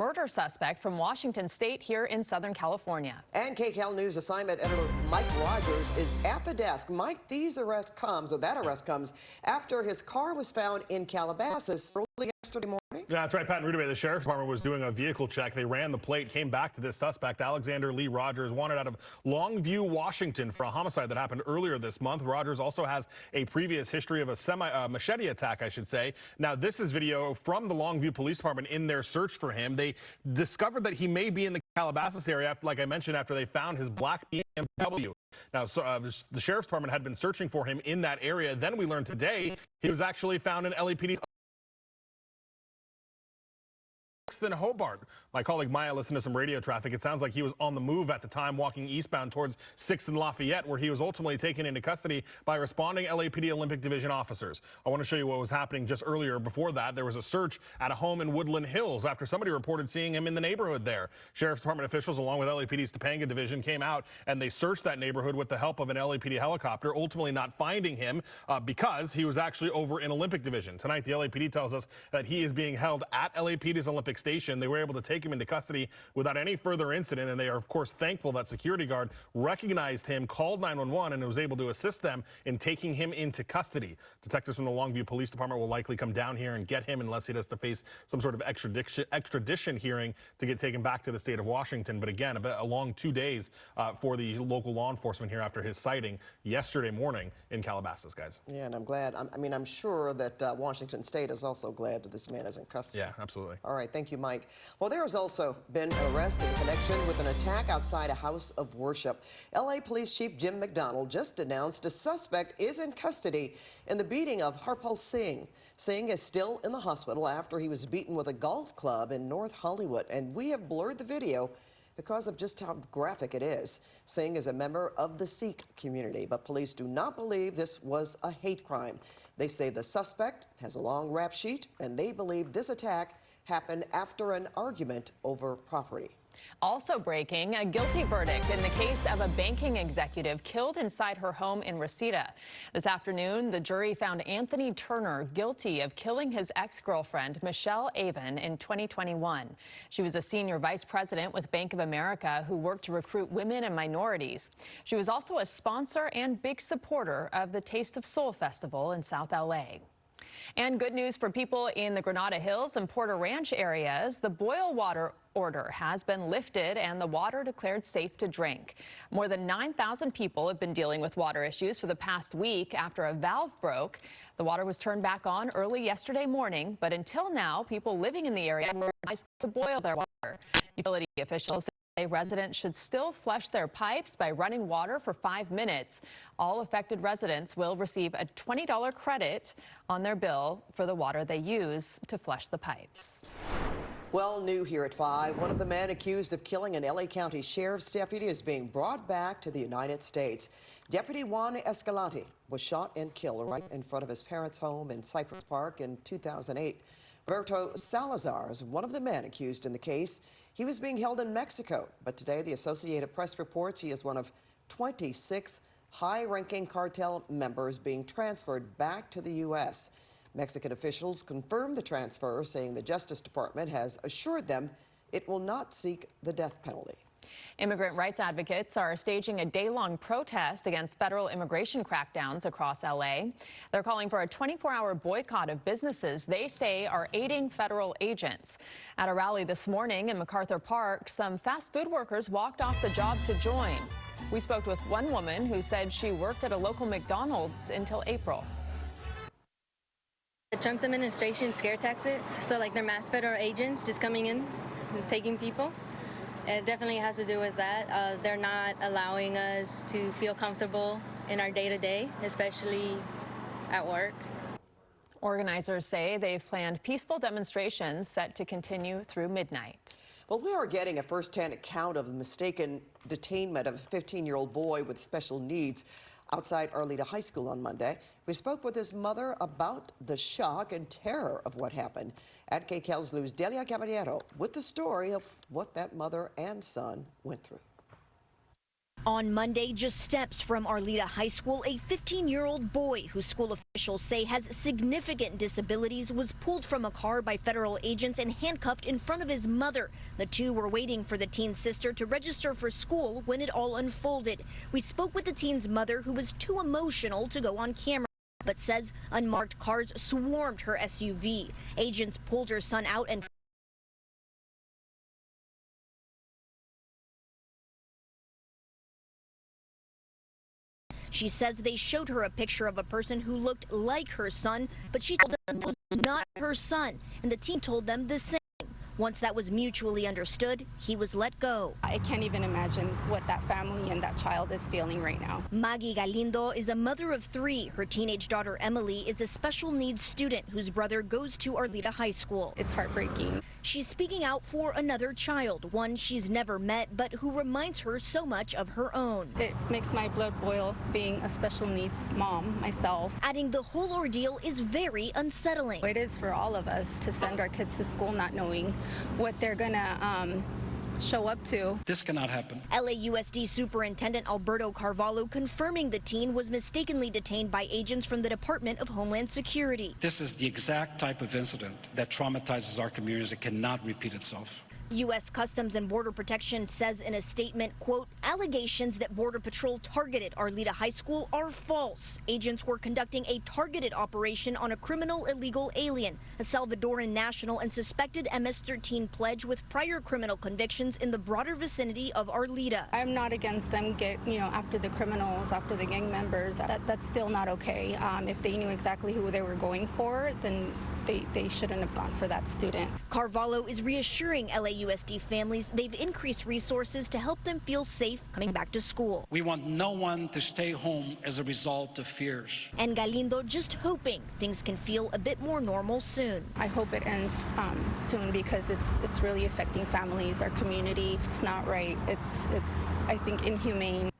murder suspect from Washington State here in Southern California. And KCAL News assignment editor Mike Rogers is at the desk. Mike, that arrest comes after his car was found in Calabasas early yesterday morning. Yeah, that's right, Pat and Rudy. The Sheriff's Department was doing a vehicle check. They ran the plate, came back to this suspect, Alexander Lee Rogers, wanted out of Longview, Washington for a homicide that happened earlier this month. Rogers also has a previous history of a machete attack, I should say. Now, this is video from the Longview Police Department in their search for him. They discovered that he may be in the Calabasas area, like I mentioned, after they found his black BMW. Now, the Sheriff's Department had been searching for him in that area. Then we learned today he was actually found in LAPD's than Hobart. My colleague Maya listened to some radio traffic. It sounds like he was on the move at the time, walking eastbound towards 6th and Lafayette, where he was ultimately taken into custody by responding LAPD Olympic Division officers. I want to show you what was happening just earlier. Before that, there was a search at a home in Woodland Hills after somebody reported seeing him in the neighborhood there. Sheriff's Department officials, along with LAPD's Topanga Division, came out and they searched that neighborhood with the help of an LAPD helicopter, ultimately not finding him because he was actually over in Olympic Division. Tonight, the LAPD tells us that he is being held at LAPD's Olympic Station. They were able to take him into custody without any further incident, and they are, of course, thankful that security guard recognized him, called 911, and was able to assist them in taking him into custody. Detectives from the Longview Police Department will likely come down here and get him unless he has to face some sort of extradition hearing to get taken back to the state of Washington. But again, a long 2 days for the local law enforcement here after his sighting yesterday morning in Calabasas, guys. Yeah, and I'm glad. I'm sure that Washington State is also glad that this man is in custody. Yeah, absolutely. All right, thank you, Mike. Well, there has also been an arrest in connection with an attack outside a house of worship. LA Police Chief Jim McDonald just announced a suspect is in custody in the beating of Harpal Singh. Singh is still in the hospital after he was beaten with a golf club in North Hollywood, and we have blurred the video because of just how graphic it is. Singh is a member of the Sikh community, but police do not believe this was a hate crime. They say the suspect has a long rap sheet, and they believe this attack happened after an argument over property. Also breaking, a guilty verdict in the case of a banking executive killed inside her home in Reseda. This afternoon, the jury found Anthony Turner guilty of killing his ex-girlfriend, Michelle Avon, in 2021. She was a senior vice president with Bank of America who worked to recruit women and minorities. She was also a sponsor and big supporter of the Taste of Soul Festival in South LA. And good news for people in the Granada Hills and Porter Ranch areas. The boil water order has been lifted and the water declared safe to drink. More than 9,000 people have been dealing with water issues for the past week after a valve broke. The water was turned back on early yesterday morning, but until now, people living in the area were advised to boil their water. Utility officials say residents should still flush their pipes by running water for 5 minutes. All affected residents will receive a $20 credit on their bill for the water they use to flush the pipes. Well, new here at 5, one of the men accused of killing an LA County Sheriff's deputy is being brought back to the United States. Deputy Juan Escalante was shot and killed right in front of his parents' home in Cypress Park in 2008. Roberto Salazar is one of the men accused in the case. He was being held in Mexico, but today the Associated Press reports he is one of 26 high-ranking cartel members being transferred back to the U.S. Mexican officials confirmed the transfer, saying the Justice Department has assured them it will not seek the death penalty. Immigrant rights advocates are staging a day-long protest against federal immigration crackdowns across L.A. They're calling for a 24-hour boycott of businesses they say are aiding federal agents. At a rally this morning in MacArthur Park, some fast food workers walked off the job to join. We spoke with one woman who said she worked at a local McDonald's until April. The Trump's administration scare tactics, so like they're masked federal agents just coming in and taking people. It definitely has to do with that. They're not allowing us to feel comfortable in our day-to-day, especially at work. Organizers say they've planned peaceful demonstrations set to continue through midnight. Well, we are getting a first-hand account of the mistaken detainment of a 15-year-old boy with special needs outside Arleta High School on Monday. We spoke with his mother about the shock and terror of what happened. At KCAL's News, Delia Caballero with the story of what that mother and son went through. On Monday, just steps from Arleta High School, a 15-year-old boy who school officials say has significant disabilities was pulled from a car by federal agents and handcuffed in front of his mother. The two were waiting for the teen's sister to register for school when it all unfolded. We spoke with the teen's mother, who was too emotional to go on camera, but says unmarked cars swarmed her SUV. Agents pulled her son out and she says they showed her a picture of a person who looked like her son, but she told them it was not her son, and the teen told them the same. Once that was mutually understood, he was let go. I can't even imagine what that family and that child is feeling right now. Maggie Galindo is a mother of 3. Her teenage daughter Emily is a special needs student whose brother goes to Arleta High School. It's heartbreaking. She's speaking out for another child, one she's never met, but who reminds her so much of her own. It makes my blood boil being a special needs mom myself. Adding the whole ordeal is very unsettling. It is for all of us to send our kids to school not knowing what they're gonna show up to. This cannot happen. LAUSD Superintendent Alberto Carvalho confirming the teen was mistakenly detained by agents from the Department of Homeland Security. This is the exact type of incident that traumatizes our communities. It cannot repeat itself. U.S. Customs and Border Protection says in a statement, quote, allegations that Border Patrol targeted Arleta High School are false. Agents were conducting a targeted operation on a criminal illegal alien, a Salvadoran national and suspected MS-13 pledge with prior criminal convictions in the broader vicinity of Arleta. I'm not against them after the criminals, after the gang members. That's still not okay. If they knew exactly who they were going for, then they shouldn't have gone for that student. Carvalho is reassuring LAUSD families they've increased resources to help them feel safe coming back to school. We want no one to stay home as a result of fears. And Galindo just hoping things can feel a bit more normal soon. I hope it ends soon because it's really affecting families, our community. It's not right. It's I think inhumane.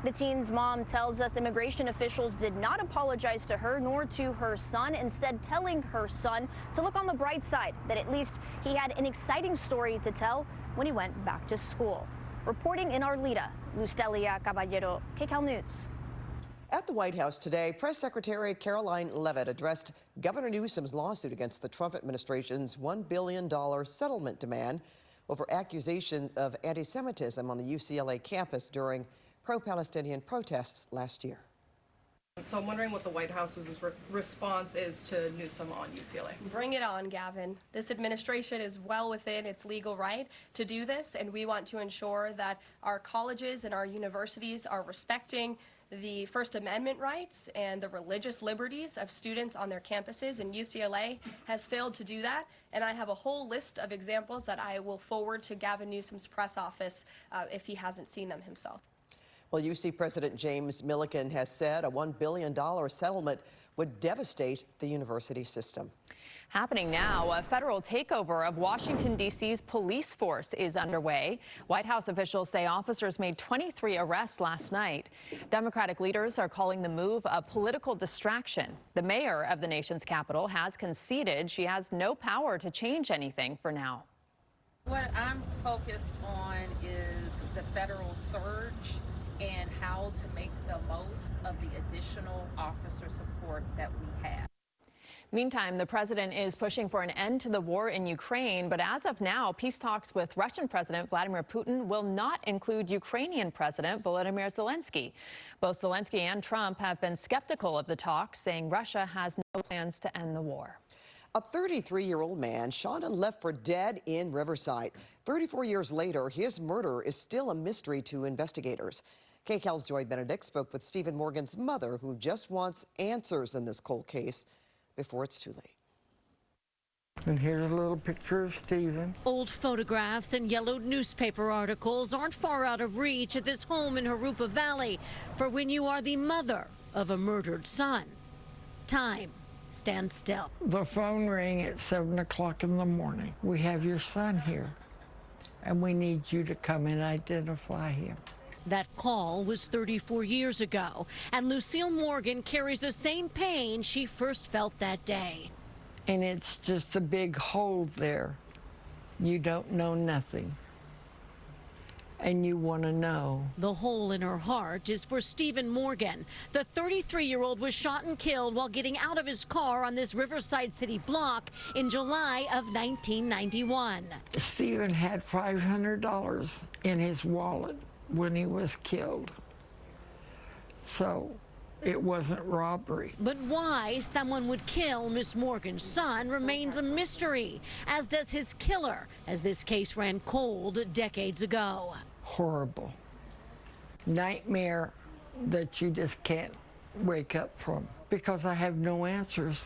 The teen's mom tells us immigration officials did not apologize to her nor to her son, instead telling her son to look on the bright side, that at least he had an exciting story to tell when he went back to school. Reporting in Arleta, Lustelia Caballero, KCAL News. At the White House today, Press Secretary Caroline Leavitt addressed Governor Newsom's lawsuit against the Trump administration's $1 billion settlement demand over accusations of anti-Semitism on the UCLA campus during pro-Palestinian protests last year. So I'm wondering what the White House's response is to Newsom on UCLA. Bring it on, Gavin. This administration is well within its legal right to do this, and we want to ensure that our colleges and our universities are respecting the First Amendment rights and the religious liberties of students on their campuses, and UCLA has failed to do that. And I have a whole list of examples that I will forward to Gavin Newsom's press office if he hasn't seen them himself. Well, UC President James Milliken has said a $1 billion settlement would devastate the university system. Happening now, a federal takeover of Washington, D.C.'s police force is underway. White House officials say officers made 23 arrests last night. Democratic leaders are calling the move a political distraction. The mayor of the nation's capital has conceded she has no power to change anything for now. What I'm focused on is the federal surge and how to make the most of the additional officer support that we have. Meantime, the president is pushing for an end to the war in Ukraine, but as of now, peace talks with Russian President Vladimir Putin will not include Ukrainian President Volodymyr Zelensky. Both Zelensky and Trump have been skeptical of the talks, saying Russia has no plans to end the war. A 33-year-old man shot and left for dead in Riverside. 34 years later, his murder is still a mystery to investigators. KCAL's Joy Benedict spoke with Stephen Morgan's mother, who just wants answers in this cold case before it's too late. And here's a little picture of Stephen. Old photographs and yellowed newspaper articles aren't far out of reach at this home in Harupa Valley for when you are the mother of a murdered son. Time stands still. The phone rang at 7 o'clock in the morning. We have your son here, and we need you to come and identify him. That call was 34 years ago, and Lucille Morgan carries the same pain she first felt that day. And it's just a big hole there. You don't know nothing. and you want to know. The hole in her heart is for Stephen Morgan. The 33-year-old was shot and killed while getting out of his car on this Riverside City block in July of 1991. Stephen had $500 in his wallet when he was killed. So it wasn't robbery. But why someone would kill Miss Morgan's son remains a mystery, as does his killer, as this case ran cold decades ago. Horrible. Nightmare that you just can't wake up from, because I have no answers.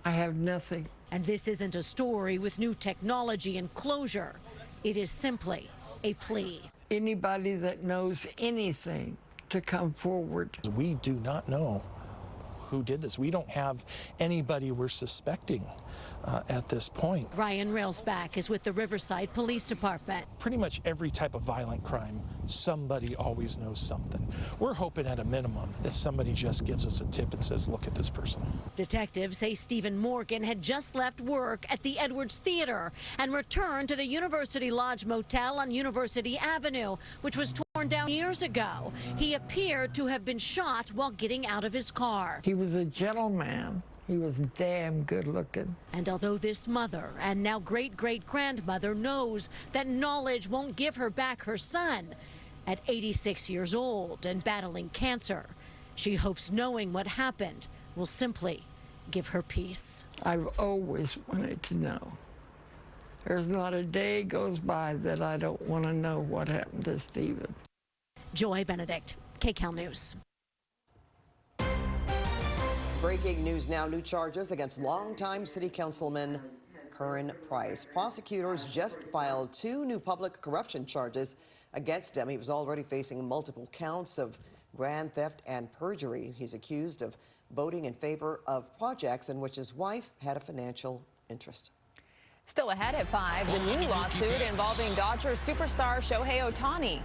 I have nothing. And this isn't a story with new technology and closure. It is simply a plea. Anybody that knows anything to come forward. We do not know who did this. We don't have anybody we're suspecting at this point. Ryan Railsback is with the Riverside Police Department. Pretty much every type of violent crime, somebody always knows something. We're hoping at a minimum that somebody just gives us a tip and says, look at this person. Detectives say Stephen Morgan had just left work at the Edwards Theater and returned to the University Lodge Motel on University Avenue, which was torn down years ago. He appeared to have been shot while getting out of his car. He was a gentleman. He was damn good looking. And although this mother and now great-great-grandmother knows that knowledge won't give her back her son, at 86 years old and battling cancer, she hopes knowing what happened will simply give her peace. I've always wanted to know. There's not a day goes by that I don't want to know what happened to Stephen. Joy Benedict, KCAL News. Breaking news now, new charges against longtime city councilman Curran Price. Prosecutors just filed 2 new public corruption charges against him. He was already facing multiple counts of grand theft and perjury. He's accused of voting in favor of projects in which his wife had a financial interest. Still ahead at 5, the new lawsuit involving Dodgers superstar Shohei Ohtani.